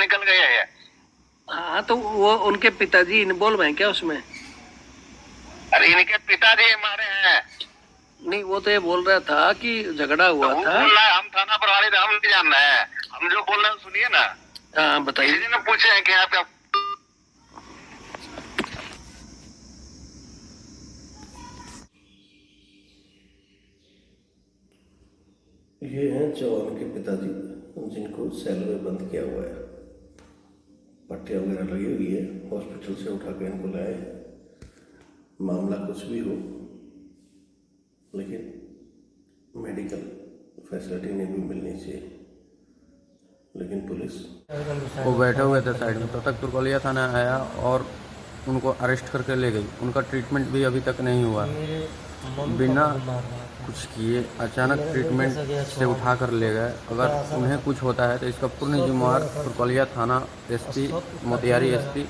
निकल गए हैं। हाँ तो वो उनके पिताजी इन्वॉल्व हैं क्या उसमें? अरे इनके पिताजी मारे हैं। नहीं, वो तो ये बोल रहा था कि झगड़ा हुआ तो वो था। बोल रहा है हम थाना प्रभारी थे, हम नहीं जान रहे हैं। हम जो बोल रहे हैं सुनिए ना। हाँ बताइए। किसी ने पूछे हैं कि आपका ये हैं जवान के पिताजी जिनको सेल में बंद किया हुआ है। पट्टियाँ वगैरह लगी हुई है, हॉस्पिटल से उठा के इनको लाए। मामला कुछ भी हो लेकिन मेडिकल फैसिलिटी नहीं भी मिलनी चाहिए। लेकिन पुलिस वो बैठे हुए थे साइड में, तब तक तुरकोलिया थाना आया और उनको अरेस्ट करके ले गई। उनका ट्रीटमेंट भी अभी तक नहीं हुआ, बिना कुछ किए अचानक ट्रीटमेंट से उठा कर ले गए। अगर उन्हें कुछ होता है तो इसका पूर्ण जिम्मेवार तुरकोलिया थाना एसपी, मोतिहारी एसपी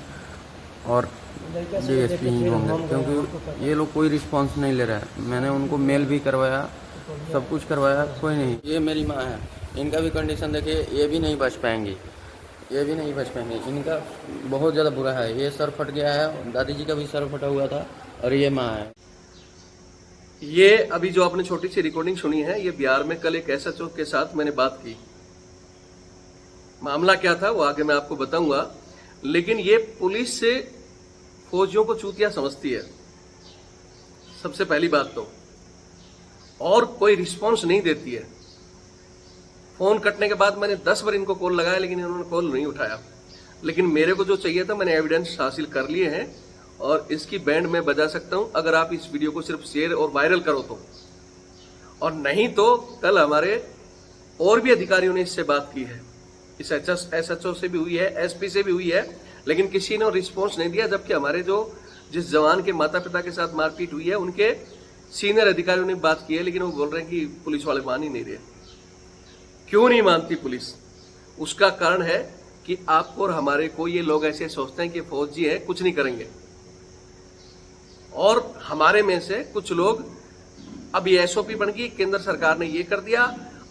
और डीएसपी ही होंगे, क्योंकि ये लोग कोई रिस्पांस नहीं ले रहा है। मैंने उनको मेल भी करवाया, सब कुछ करवाया, कोई नहीं। ये मेरी माँ है, इनका भी कंडीशन देखिए, ये भी नहीं बच पाएंगी, ये भी नहीं बच पाएंगे। इनका बहुत ज़्यादा बुरा है, ये सर फट गया है, दादी जी का भी सर फटा हुआ था और ये माँ है। ये अभी जो आपने छोटी सी रिकॉर्डिंग सुनी है, ये बिहार में कल एक एसएचओ के साथ मैंने बात की। मामला क्या था वो आगे मैं आपको बताऊंगा, लेकिन ये पुलिस से फौजियों को चूतिया समझती है, सबसे पहली बात तो, और कोई रिस्पांस नहीं देती है। फोन कटने के बाद मैंने 10 बार इनको कॉल लगाया लेकिन इन्होंने कॉल नहीं उठाया। लेकिन मेरे को जो चाहिए था मैंने एविडेंस हासिल कर लिए हैं और इसकी बैंड मैं बजा सकता हूं अगर आप इस वीडियो को सिर्फ शेयर और वायरल करो तो। और नहीं तो कल हमारे और भी अधिकारियों ने इससे बात की है, इस एसएचओ से भी हुई है, एसपी से भी हुई है, लेकिन किसी ने रिस्पॉन्स नहीं दिया। जबकि हमारे जो जिस जवान के माता पिता के साथ मारपीट हुई है उनके सीनियर अधिकारियों ने बात की है, लेकिन वो बोल रहे हैं कि पुलिस वाले मान ही नहीं रहे। क्यों नहीं मानती पुलिस? उसका कारण है कि आपको और हमारे को ये लोग ऐसे सोचते हैं कि फौजी हैं, कुछ नहीं करेंगे। और हमारे में से कुछ लोग अब ये एसओपी बन गई, केंद्र सरकार ने ये कर दिया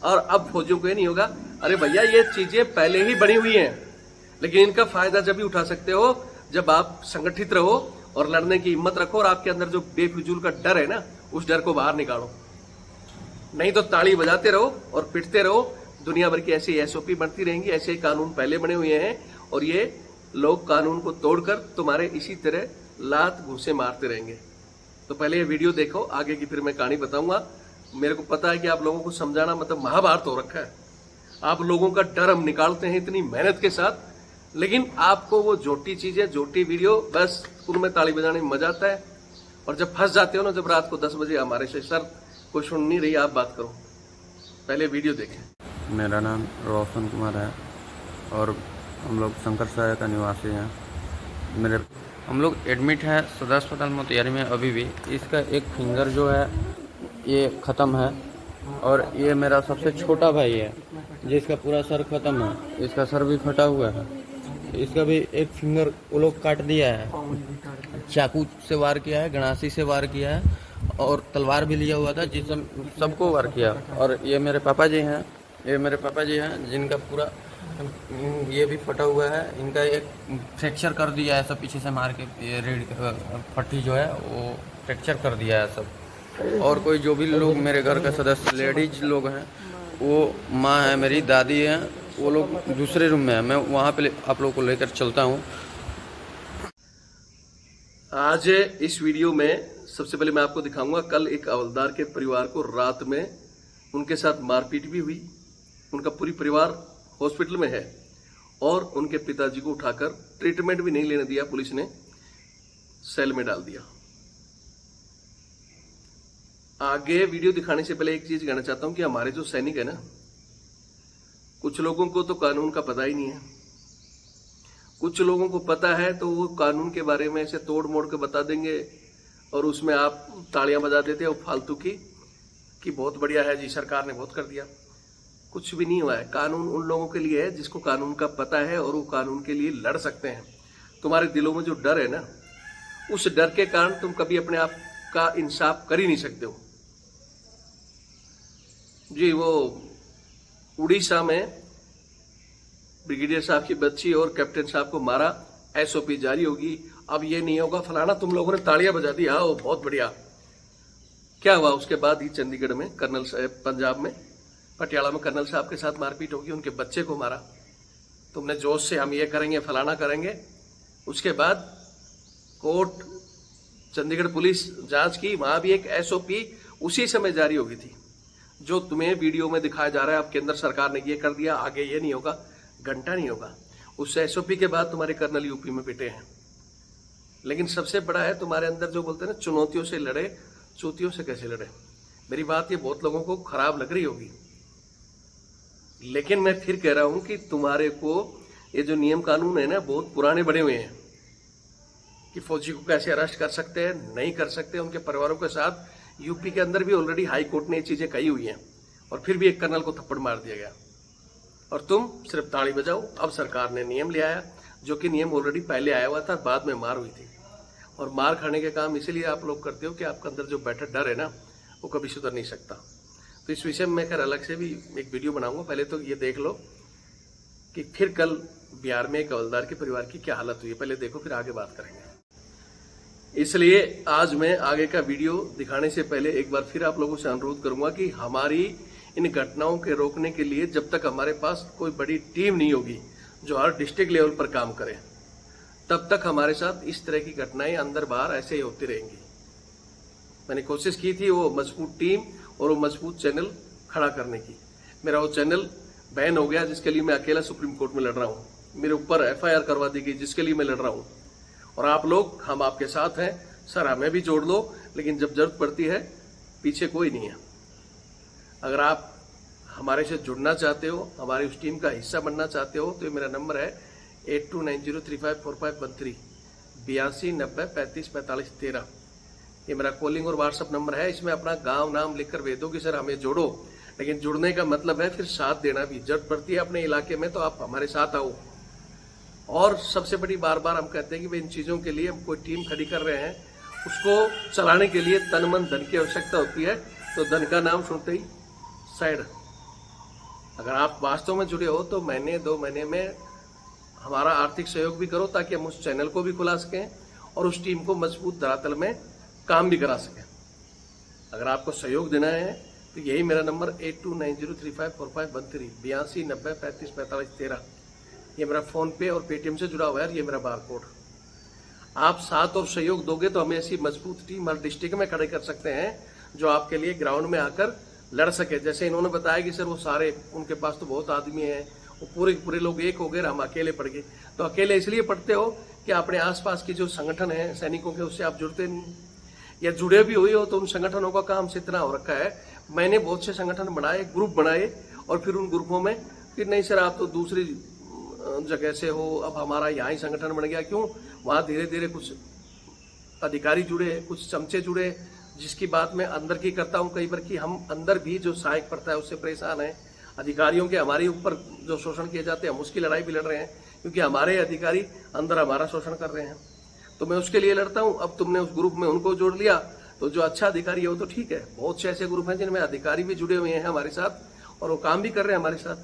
और अब फौजियों को ये नहीं होगा। अरे भैया, ये चीजें पहले ही बनी हुई हैं, लेकिन इनका फायदा जब भी उठा सकते हो जब आप संगठित रहो और लड़ने की हिम्मत रखो और आपके अंदर जो बेफिजूल का डर है ना, उस डर को बाहर निकालो। नहीं तो ताली बजाते रहो और पिटते रहो। दुनिया भर की ऐसी एसओपी बनती रहेंगी, ऐसे कानून पहले बने हुए हैं और ये लोग कानून को तोड़कर तुम्हारे इसी तरह लात घूंसे मारते रहेंगे। तो पहले ये वीडियो देखो, आगे की फिर मैं कहानी बताऊंगा। मेरे को पता है कि आप लोगों को समझाना मतलब महाभारत हो रखा है। आप लोगों का डर हम निकालते हैं इतनी मेहनत के साथ, लेकिन आपको वो झूठी चीजें, झूठी वीडियो, बस उनमें ताली बजाने में मजा आता है। और जब फंस जाते हो ना, जब रात को 10 बजे हमारे से सर कोई सुन नहीं रही, आप बात करो। पहले वीडियो देखें। मेरा नाम रोशन कुमार है और हम लोग शंकर साय का निवासी हैं। हम लोग एडमिट हैं सदर अस्पताल मोतिहारी में अभी भी। इसका एक फिंगर जो है ये ख़त्म है और ये मेरा सबसे छोटा भाई है जिसका पूरा सर ख़त्म है, इसका सर भी फटा हुआ है। इसका भी एक फिंगर वो लोग काट दिया है, चाकू से वार किया है, गणासी से वार किया है और तलवार भी लिया हुआ था जिससे सबको वार किया। और ये मेरे पापा जी हैं, जिनका पूरा ये भी फटा हुआ है। इनका एक फ्रैक्चर कर दिया है सब, पीछे से मार के ये रीढ़ पट्टी जो है वो फ्रैक्चर कर दिया है सब। और कोई जो भी लोग मेरे घर का सदस्य लेडीज लोग हैं, वो माँ है मेरी, दादी है, वो लोग दूसरे रूम में है। मैं वहाँ पे आप लोगों को लेकर चलता हूँ। आज इस वीडियो में सबसे पहले मैं आपको दिखाऊंगा कल एक हवलदार के परिवार को रात में उनके साथ मारपीट भी हुई। उनका पूरी परिवार हॉस्पिटल में है और उनके पिताजी को उठाकर ट्रीटमेंट भी नहीं लेने दिया, पुलिस ने सेल में डाल दिया। आगे वीडियो दिखाने से पहले एक चीज कहना चाहता हूं कि हमारे जो सैनिक है ना, कुछ लोगों को तो कानून का पता ही नहीं है। कुछ लोगों को पता है तो वो कानून के बारे में ऐसे तोड़ मोड़ के बता देंगे और उसमें आप तालियां बजा देते हो फालतू की कि बहुत बढ़िया है जी, सरकार ने बहुत कर दिया। कुछ भी नहीं हुआ है। कानून उन लोगों के लिए है जिसको कानून का पता है और वो कानून के लिए लड़ सकते हैं। तुम्हारे दिलों में जो डर है ना, उस डर के कारण तुम कभी अपने आप का इंसाफ कर ही नहीं सकते हो जी। वो उड़ीसा में ब्रिगेडियर साहब की बच्ची और कैप्टन साहब को मारा, एसओपी जारी होगी। अब ये नहीं होगा फलाना, तुम लोगों ने तालियां बजा दी, हाँ बहुत बढ़िया। क्या हुआ उसके बाद ही चंडीगढ़ में कर्नल साहब, पंजाब में पटियाला में कर्नल साहब के साथ मारपीट होगी, उनके बच्चे को मारा। तुमने जोश से हम ये करेंगे फलाना करेंगे। उसके बाद कोर्ट, चंडीगढ़ पुलिस जांच की, वहां भी एक एसओपी उसी समय जारी होगी थी जो तुम्हें वीडियो में दिखाया जा रहा है। अब केंद्र सरकार ने ये कर दिया, आगे ये नहीं होगा, घंटा नहीं होगा। उस एसओपी के बाद तुम्हारे कर्नल यूपी में पिटे हैं। लेकिन सबसे बड़ा है तुम्हारे अंदर जो बोलते हैं ना, चुनौतियों से लड़े, चूतियों से कैसे लड़े। मेरी बात ये बहुत लोगों को खराब लग रही होगी, लेकिन मैं फिर कह रहा हूं कि तुम्हारे को ये जो नियम कानून है ना, बहुत पुराने बने हुए हैं कि फौजी को कैसे अरेस्ट कर सकते हैं, नहीं कर सकते। उनके परिवारों के साथ यूपी के अंदर भी ऑलरेडी हाई कोर्ट ने ये चीजें कही हुई हैं, और फिर भी एक कर्नल को थप्पड़ मार दिया गया और तुम सिर्फ ताली बजाओ। अब सरकार ने नियम ले आया, जो कि नियम ऑलरेडी पहले आया हुआ था, बाद में मार हुई थी। और मार खाने के काम इसीलिए आप लोग करते हो कि आपके अंदर जो बैठा डर है ना, वो कभी सुधर नहीं सकता। तो इस विषय में मैं खैर अलग से भी एक वीडियो बनाऊंगा। पहले तो ये देख लो कि फिर कल बिहार में एक हवलदार के परिवार की क्या हालत हुई है, पहले देखो फिर आगे बात करेंगे। इसलिए आज मैं आगे का वीडियो दिखाने से पहले एक बार फिर आप लोगों से अनुरोध करूंगा कि हमारी इन घटनाओं के रोकने के लिए जब तक हमारे पास कोई बड़ी टीम नहीं होगी जो हर डिस्ट्रिक्ट लेवल पर काम करे, तब तक हमारे साथ इस तरह की घटनाएं अंदर बाहर ऐसे ही होती रहेंगी। मैंने कोशिश की थी वो मजबूत टीम और वो मजबूत चैनल खड़ा करने की। मेरा वो चैनल बैन हो गया, जिसके लिए मैं अकेला सुप्रीम कोर्ट में लड़ रहा हूँ। मेरे ऊपर एफआईआर करवा दी गई, जिसके लिए मैं लड़ रहा हूँ। और आप लोग, हम आपके साथ हैं सर, हमें भी जोड़ लो, लेकिन जब जरूरत पड़ती है पीछे कोई नहीं है। अगर आप हमारे से जुड़ना चाहते हो, हमारी उस टीम का हिस्सा बनना चाहते हो, तो ये मेरा नंबर है 8290354513 8290354513। ये मेरा कॉलिंग और व्हाट्सअप नंबर है। इसमें अपना गांव नाम लिखकर भेज दो कि सर हमें जोड़ो। लेकिन जुड़ने का मतलब है फिर साथ देना भी। जरूरत पड़ती है अपने इलाके में तो आप हमारे साथ आओ। और सबसे बड़ी बार बार हम कहते हैं कि भाई इन चीज़ों के लिए हम कोई टीम खड़ी कर रहे हैं, उसको चलाने के लिए तन मन धन की आवश्यकता होती है। तो धन का नाम सुनते ही साइड। अगर आप वास्तव में जुड़े हो तो महीने 2 महीने में हमारा आर्थिक सहयोग भी करो, ताकि हम उस चैनल को भी खुला सकें और उस टीम को मजबूत धरातल में काम भी करा सकें। अगर आपको सहयोग देना है तो यही मेरा नंबर 8290354513 8290354513। ये मेरा फोन पे और पेटीएम से जुड़ा हुआ है। ये मेरा बारकोड। आप साथ और सहयोग दोगे तो हमें ऐसी मजबूत टीम हर डिस्ट्रिक्ट में खड़े कर सकते हैं जो आपके लिए ग्राउंड में आकर लड़ सके। जैसे इन्होंने बताया कि सर वो सारे, उनके पास तो बहुत आदमी हैं, वो पूरे लोग एक हो गए, हम अकेले पड़ गए। तो अकेले इसलिए पड़ते हो कि अपने आसपास के जो संगठन है सैनिकों के, उससे आप जुड़ते नहीं, या जुड़े भी हुए हो तो उन संगठनों का काम से इतना हो रखा है। मैंने बहुत से संगठन बनाए, ग्रुप बनाए, और फिर उन ग्रुपों में फिर नहीं सर आप तो दूसरी जगह से हो, अब हमारा यहाँ ही संगठन बन गया। क्यों? वहाँ धीरे धीरे कुछ अधिकारी जुड़े, कुछ चमचे जुड़े, जिसकी बात मैं अंदर की करता हूँ कई बार कि हम अंदर भी जो सहायक पड़ता है उससे परेशान है। अधिकारियों के हमारे ऊपर जो शोषण किए जाते हैं हम उसकी लड़ाई भी लड़ रहे हैं, क्योंकि हमारे अधिकारी अंदर हमारा शोषण कर रहे हैं। तो मैं उसके लिए लड़ता हूँ। अब तुमने उस ग्रुप में उनको जोड़ लिया तो जो अच्छा अधिकारी है वो तो ठीक है। बहुत से ऐसे ग्रुप हैं जिनमें अधिकारी भी जुड़े हुए हैं हमारे साथ और वो काम भी कर रहे हैं हमारे साथ।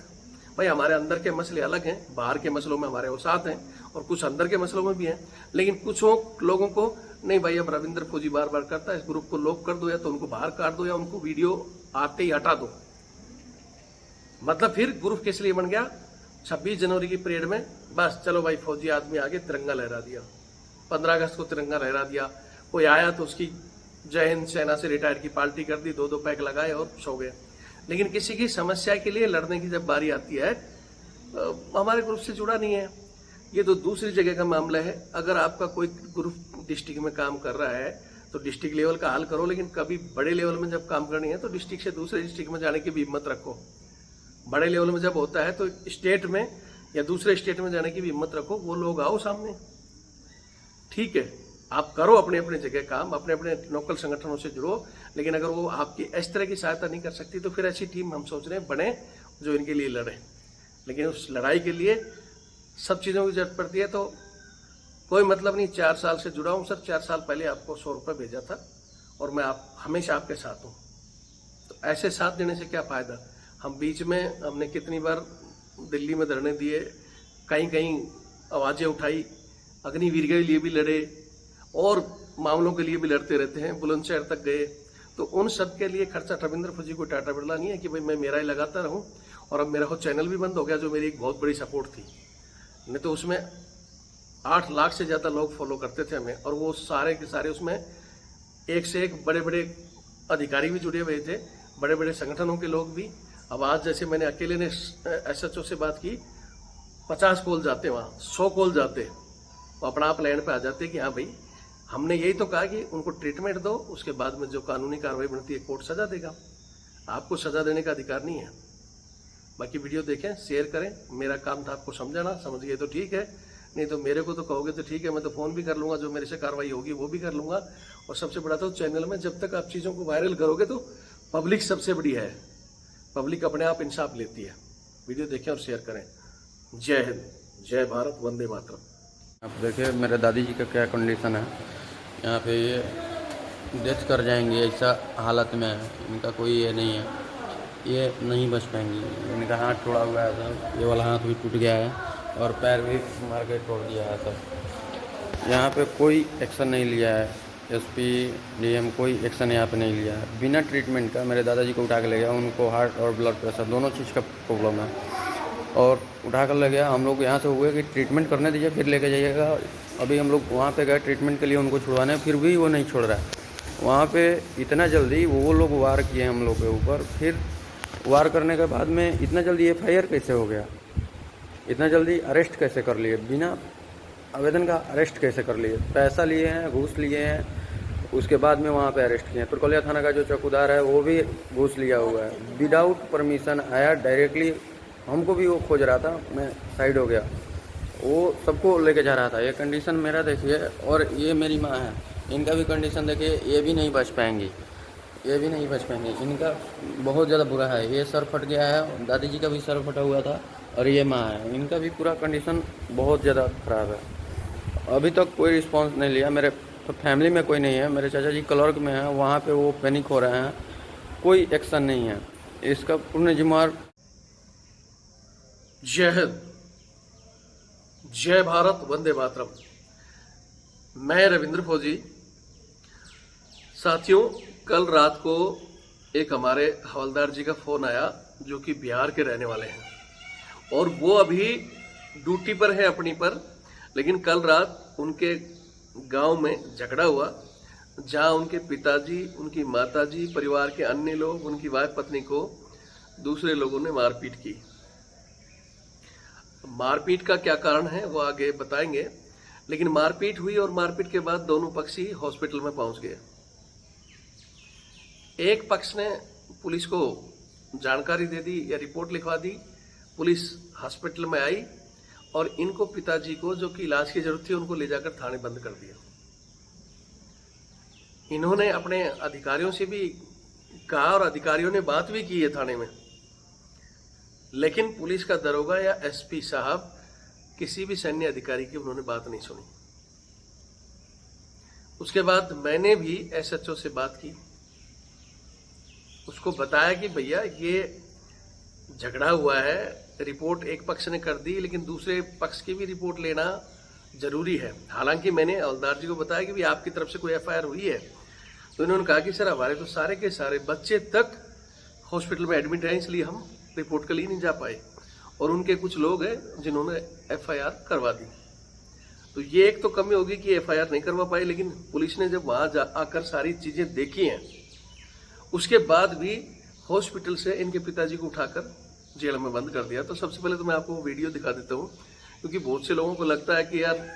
भाई हमारे अंदर के मसले अलग हैं, बाहर के मसलों में हमारे वो साथ हैं और कुछ अंदर के मसलों में भी हैं। लेकिन कुछ लोगों को नहीं भाई, अब रविंद्र फौजी बार बार करता है, इस ग्रुप को लॉक कर दो, या तो उनको बाहर काट दो, या उनको वीडियो आते ही हटा दो। मतलब फिर ग्रुप किस लिए बन गया? 26 जनवरी की परेड में बस चलो भाई फौजी आदमी आगे तिरंगा लहरा दिया, 15 अगस्त को तिरंगा लहरा दिया। कोई आया तो उसकी जय हिंद सेना से रिटायर की पार्टी कर दी, 2-2 पैक लगाए और सो गए। लेकिन किसी की समस्या के लिए लड़ने की जब बारी आती है, हमारे ग्रुप से जुड़ा नहीं है, ये तो दूसरी जगह का मामला है। अगर आपका कोई ग्रुप डिस्ट्रिक्ट में काम कर रहा है तो डिस्ट्रिक्ट लेवल का हल करो, लेकिन कभी बड़े लेवल में जब काम करनी है तो डिस्ट्रिक्ट से दूसरे डिस्ट्रिक्ट में जाने की भी हिम्मत रखो। बड़े लेवल में जब होता है तो स्टेट में या दूसरे स्टेट में जाने की भी हिम्मत रखो। वो लोग आओ सामने, ठीक है, आप करो अपने अपने जगह काम, अपने अपने लोकल संगठनों से जुड़ो। लेकिन अगर वो आपकी इस तरह की सहायता नहीं कर सकती तो फिर ऐसी टीम हम सोच रहे हैं बने जो इनके लिए लड़े। लेकिन उस लड़ाई के लिए सब चीज़ों की जरूरत पड़ती है। तो कोई मतलब नहीं, 4 साल से जुड़ा हूँ सर, 4 साल पहले आपको 100 रुपये भेजा था और मैं हमेशा आपके साथ हूँ। तो ऐसे साथ देने से क्या फ़ायदा? हम बीच में हमने कितनी बार दिल्ली में धरने दिए, कहीं कहीं आवाज़ें उठाई, अग्निवीर के लिए भी लड़े और मामलों के लिए भी लड़ते रहते हैं, बुलंदशहर तक गए। तो उन सब के लिए खर्चा रविंद्र फौजी को टाटा बिरला नहीं है कि भाई मैं मेरा ही लगाता रहूं। और अब मेरा वो चैनल भी बंद हो गया जो मेरी एक बहुत बड़ी सपोर्ट थी, नहीं तो उसमें 8 लाख से ज़्यादा लोग फॉलो करते थे हमें, और वो सारे के सारे उसमें एक से एक बड़े बड़े अधिकारी भी जुड़े हुए थे, बड़े बड़े संगठनों के लोग भी। अब आज जैसे मैंने अकेले ने SHO से बात की, 50 कॉल जाते, वहाँ 100 कॉल जाते, वो अपना आप लैंड पे आ जाते कि हाँ भाई हमने यही तो कहा कि उनको ट्रीटमेंट दो, उसके बाद में जो कानूनी कार्रवाई बनती है कोर्ट सजा देगा, आपको सजा देने का अधिकार नहीं है। बाकी वीडियो देखें, शेयर करें, मेरा काम था आपको समझाना, समझ गए तो ठीक है, नहीं तो मेरे को तो कहोगे तो ठीक है, मैं तो फ़ोन भी कर लूँगा, जो मेरे से कार्रवाई होगी वो भी कर लूँगा। और सबसे बड़ा तो चैनल में जब तक आप चीज़ों को वायरल करोगे तो पब्लिक सबसे बड़ी है, पब्लिक अपने आप इंसाफ लेती है। वीडियो देखें और शेयर करें। जय हिंद, जय भारत, वंदे मातरम। आप देखिए मेरे दादी जी का क्या कंडीशन है, यहाँ पे ये डेथ कर जाएंगे ऐसा हालत में है, इनका कोई ये नहीं है, ये नहीं बच पाएंगी। इनका हाथ टूटा हुआ है सर, ये वाला हाथ भी टूट गया है और पैर भी मार के तोड़ दिया है सर। यहाँ पे कोई एक्शन नहीं लिया है, SP DM कोई एक्शन यहाँ पे नहीं लिया है। बिना ट्रीटमेंट का मेरे दादाजी को उठा के ले गया, उनको हार्ट और ब्लड प्रेशर दोनों चीज़ का प्रॉब्लम है, और उठा कर ले गया। हम लोग यहाँ से हुए कि ट्रीटमेंट करने दीजिए फिर लेके जाइएगा। अभी हम लोग वहाँ पे गए ट्रीटमेंट के लिए उनको छुड़वाने, फिर भी वो नहीं छोड़ रहा है। वहाँ पे इतना जल्दी वो लोग वार किए हम लोग के ऊपर, फिर वार करने के बाद में इतना जल्दी FIR कैसे हो गया, इतना जल्दी अरेस्ट कैसे कर लिए, बिना आवेदन का अरेस्ट कैसे कर लिए, पैसा लिए हैं, घूस लिए हैं, उसके बाद में वहाँ पे अरेस्ट किए हैं। तुरकोलिया थाना का जो चौकीदार है वो भी घूस लिया हुआ है, विदाउट परमिशन आया डायरेक्टली। हमको भी वो खोज रहा था, मैं साइड हो गया, वो सबको लेके जा रहा था। ये कंडीशन मेरा देखिए, और ये मेरी माँ है, इनका भी कंडीशन देखिए, ये भी नहीं बच पाएंगी, ये भी नहीं बच पाएंगे, इनका बहुत ज़्यादा बुरा है। ये सर फट गया है, दादी जी का भी सर फटा हुआ था, और ये माँ है, इनका भी पूरा कंडीशन बहुत ज़्यादा ख़राब है। अभी तक कोई रिस्पांस नहीं लिया, मेरे फैमिली में कोई नहीं है, मेरे चाचा जी क्लर्क में हैं, वहाँ पे वो पैनिक हो रहे हैं, कोई एक्शन नहीं है। इसका पूर्ण जिम्मेवार जय हिंद, जय भारत, वंदे मातरम। मैं रविंद्र फौजी। साथियों, कल रात को एक हमारे हवलदार जी का फ़ोन आया जो कि बिहार के रहने वाले हैं, और वो अभी ड्यूटी पर है अपनी पर, लेकिन कल रात उनके गांव में झगड़ा हुआ, जहां उनके पिताजी, उनकी माताजी, परिवार के अन्य लोग, उनकी वाइफ पत्नी को दूसरे लोगों ने मारपीट की। मारपीट का क्या कारण है वो आगे बताएंगे, लेकिन मारपीट हुई और मारपीट के बाद दोनों पक्ष ही हॉस्पिटल में पहुंच गए। एक पक्ष ने पुलिस को जानकारी दे दी या रिपोर्ट लिखवा दी, पुलिस हॉस्पिटल में आई और इनको पिताजी को जो कि इलाज की जरूरत थी उनको ले जाकर थाने बंद कर दिया। इन्होंने अपने अधिकारियों से भी कहा और अधिकारियों ने बात भी की है थाने में, लेकिन पुलिस का दरोगा या SP साहब किसी भी सैन्य अधिकारी की उन्होंने बात नहीं सुनी। उसके बाद मैंने भी SHO से बात की, उसको बताया कि भैया ये झगड़ा हुआ है, रिपोर्ट एक पक्ष ने कर दी, लेकिन दूसरे पक्ष की भी रिपोर्ट लेना जरूरी है। हालांकि मैंने हवलदार जी को बताया कि भी आपकी तरफ से कोई FIR हुई है, तो इन्होंने कहा कि सर हमारे तो सारे के सारे बच्चे तक हॉस्पिटल में एडमिट हैं, इसलिए हम रिपोर्ट के लिए नहीं जा पाए, और उनके कुछ लोग हैं जिन्होंने FIR करवा दी। तो ये एक तो कमी होगी कि FIR नहीं करवा पाए, लेकिन पुलिस ने जब वहां आकर सारी चीजें देखी हैं, उसके बाद भी हॉस्पिटल से इनके पिताजी को उठाकर जेल में बंद कर दिया। तो सबसे पहले तो मैं आपको वीडियो दिखा देता हूँ, क्योंकि बहुत से लोगों को लगता है कि यार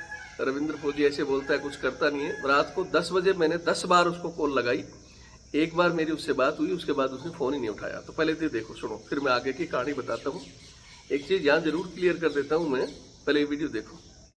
रविंद्र फौजी ऐसे बोलता है, कुछ करता नहीं है। रात को 10 बजे मैंने 10 बार उसको कॉल लगाई, एक बार मेरी उससे बात हुई, उसके बाद उसने फ़ोन ही नहीं उठाया। तो पहले तो देखो, सुनो, फिर मैं आगे की कहानी बताता हूँ। एक चीज़ यहाँ जरूर क्लियर कर देता हूँ मैं, पहले ये वीडियो देखो।